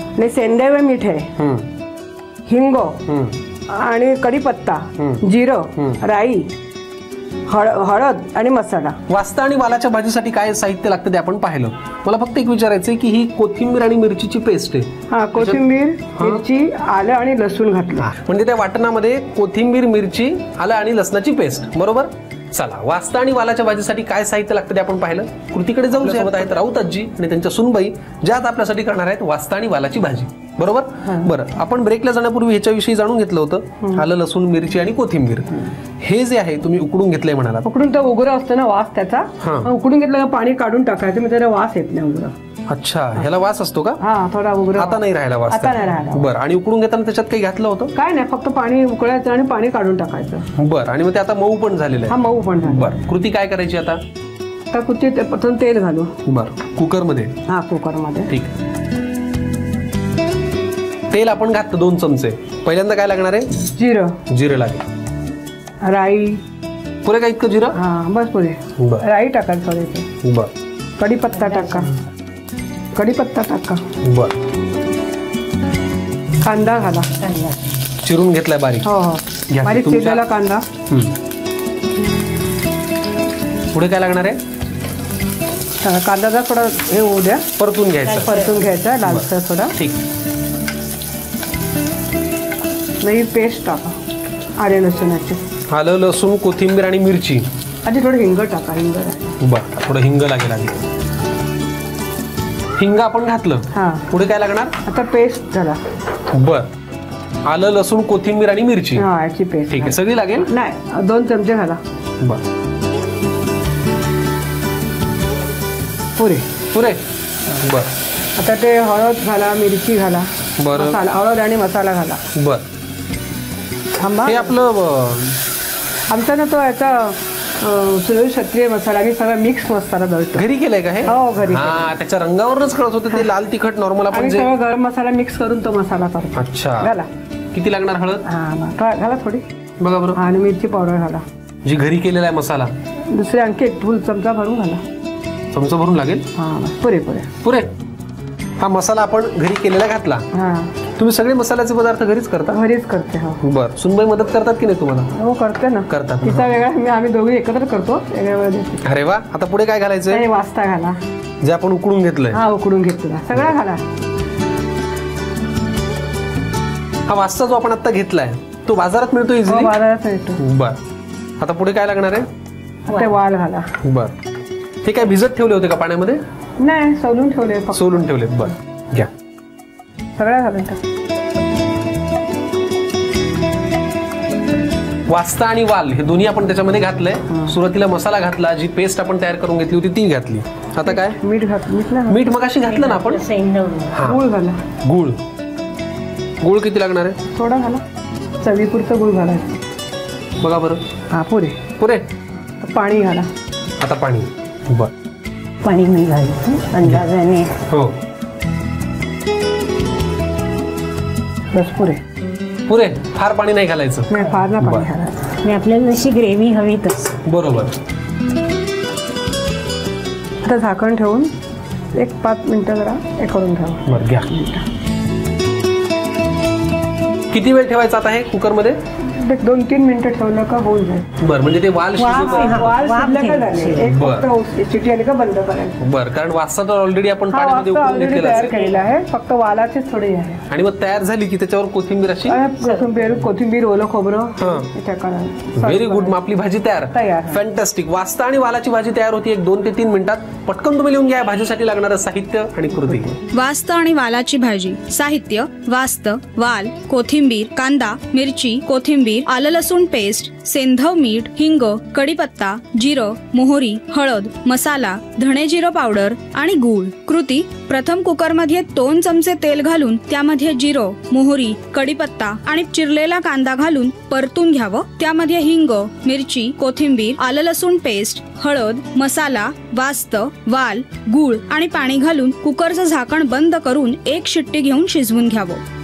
आणि सेंदव मीठ आहे, हिंग आणि कढीपत्ता, जिरं, राई, हळद आणि मसाला. वास्ता आणि वालाच्या भाजीसाठी काय साहित्य लागतं ते आपण पाहिलं. मला फक्त एक विचारायचंय की ही कोथिंबीर आणि मिरचीची पेस्ट आहे. हा, कोथिंबीर, मिरची, आलं आणि लसूण घातलं. म्हणजे त्या वाटणामध्ये कोथिंबीर, मिरची, आलं आणि लसणाची पेस्ट. बरोबर. चला, वास्ता आणि वालाच्या भाजीसाठी काय साहित्य लागतं ते आपण पाहिलं. कृतीकडे जाऊन सोबत आहेत राऊत आजी आणि त्यांच्या सुनबाई, ज्यात आपल्यासाठी करणार आहेत वास्ता आणि वालाची भाजी. बरोबर. बरं, आपण ब्रेकला जाण्यापूर्वी ह्याच्याविषयी जाणून घेतलं होतं. आलं, लसूण, मिरची आणि कोथिंबीर हे जे आहे तुम्ही उकडून घेतलंय म्हणाला. उकडून तर उग्र असतं ना वास त्याचा. उकडून घेतलं का पाणी काढून टाकायचं, मग त्याला वास येत नाही उग्र. अच्छा, ह्याला वास असतो का? हा, थोडा उग्र. आता नाही राहिला वास. आता नाही राहिला. बरं, आणि उकडून घेताना त्याच्यात काही घातलं होतं? काय नाही, फक्त पाणी उकळायचं आणि पाणी काढून टाकायचं. बरं, आणि मग ते आता मऊ पण झालेलं आहे. हा, मऊ पण झालं. बरं, कृती काय करायची आता? तर कुठे प्रथम तेल घालू. बरं, कुकर मध्ये. हा, कुकर मध्ये. ठीक. तेल आपण घातलं 2 चमचे. पहिल्यांदा काय लागणार आहे? जिरं लागेल. राई. पुरे का इतकं जिरं? हा, बस पुरे. राई टाकायचं थोडीशी. बरं. कढीपत्ता टाका. कढीपत्ता टाका. बरं. कांदा घाला. चिरून घेतलाय बारीक. हो हो, बारीक चिरलेला कांदा. पुढे काय लागणार आहे? कांदा थोडा हे होऊ द्या, परतून घ्यायचा लालसर थोडा. ठीक. नाही, पेस्ट टाका आले लसूणाची. आलं, लसूण, कोथिंबीर आणि मिरची. आधी थोडं हिंग टाका. हिंग. बरं, थोडं हिंग लागेल आधी. हिंग आपण घातलं. हा. पुढे काय लागणार? आता पेस्ट झाला. बरं, आलं, लसूण, कोथिंबीर आणि मिरची. हा, याची पेस्ट. ठीक आहे, सगळी लागेल? नाही, 2 चमचे घाला. बरं. पुरे. बरं. आता ते हळद घाला, मिरची घाला. बरं. मसाला, हळद आणि मसाला घाला. बरं. थांबा. हे आपलं आमचा ना तो याचा सुरळीत क्षत्रिय मसाला आणि सगळा मिक्स मसाला दळतो. घरी केलाय का हे? हो, घरी. हा, त्याच्या रंगावरूनच कळत होतं ते लाल तिखट नॉर्मल आपण जे सगळं गरम मसाला मिक्स करून तो मसाला करतो. अच्छा. घाला. किती लागणार हळद? हा, घाला थोडी. बघा बरं. आणि मिरची पावडर घाला. जी घरी केलेला आहे मसाला. दुसरे आणखी 1 फुल चमचा भरून घाला. चमचा भरून लागेल? हा, पुरे. हा मसाला आपण घरी केलेला घातला. हा. तुम्ही सगळे मसाल्याचे पदार्थ घरीच करता? घरीच करते. हो. बरं. सुनबाई मदत करतात की नाही तुम्हाला? हो, करते ना. करतात. तिचा वेगळा, आम्ही दोघे एकत्र करतो वेगळ्या वेळेला. अरे वा. आता पुढे काय घालायचं? वास्ता घाला, जे आपण उकडून घेतलंय. हा, उकडून घेतला सगळा घाला. हा वास्ता जो आपण आता घेतलाय तो बाजारात मिळतो इझिली? बाजारात मिळतो. बरं. आता पुढे काय लागणार आहे? ते वाल घाला. बरं. हे काय भिजत ठेवले होते का पाण्यामध्ये? नाही, सोलून ठेवले. सोलून ठेवलेत. बरं, घ्या. सगळ्या घालून टाक. वास्ता आणि वाल हे दोन्ही आपण त्याच्यामध्ये घातलंय. सुरुवातीला मसाला घातला, जी पेस्ट आपण तयार करून घेतली होती ती घातली. आता काय? मीठ घातलं. मीठ मगाशी घातलं ना आपण. गूळ घाला. गूळ किती लागणार आहे? थोडा घाला, चवीपुरतं गूळ घालायचं. बघा बरं. हा, पुरे. पाणी घाला. आता पाणी. बर. पाणी नाही घालायचं अंदाजाने. हो. बस पुरे. फार पाणी नाही घालायचं. नाही, फार ना पाणी घालायचं नाही. आपल्याला जशी ग्रेव्ही हवी तस. बरोबर. आता झाकण ठेवून 1-5 मिनिटं जरा हे करून घ्या. बरं, घ्या. किती वेळ ठेवायचा आता हे कुकर मध्ये? 2-3 मिनिटं ठेवलं का होऊन जाईल. बरं, म्हणजे ते वाल शिजलं चिटी आली का बंद करायचं. बरं, कारण वास्ता तर ऑलरेडी आपण पाण्यामध्ये उकळून घेतलेला तयार केलेला आहे, फक्त वालाचीच थोडी आहे. आणि मग तयार झाली की त्याच्यावर कोथिंबीर अशी कोथिंबीर, ओलं खोबरं. Very good. मग आपली भाजी तयार. फॅन्टॅस्टिक. वास्ता आणि वालाची भाजी तयार होती 1-2 ते 3 मिनिटात. पटकन तुम्ही लिहून घ्या भाजीसाठी लागणारं साहित्य आणि कृती. वास्ता आणि वालाची भाजी. साहित्य: वास्त, वाल, कोथिंबीर, कांदा, मिरची, कोथिंबीर, आलं लसूण पेस्ट, सेंधव मीठ, हिंग, कढीपत्ता, जिरं, मोहरी, हळद, मसाला, धणे जिरं पावडर आणि गूळ. कृती: प्रथम कुकरमध्ये 2 चमचे तेल घालून त्यामध्ये जिरं, मोहरी, कढीपत्ता आणि चिरलेला कांदा घालून परतून घ्यावं. त्यामध्ये हिंग, मिरची, कोथिंबीर, आलं लसूण पेस्ट, हळद, मसाला, वास्त, वाल, गूळ आणि पाणी घालून कुकरचं झाकण बंद करून 1 शिट्टी घेऊन शिजवून घ्यावं.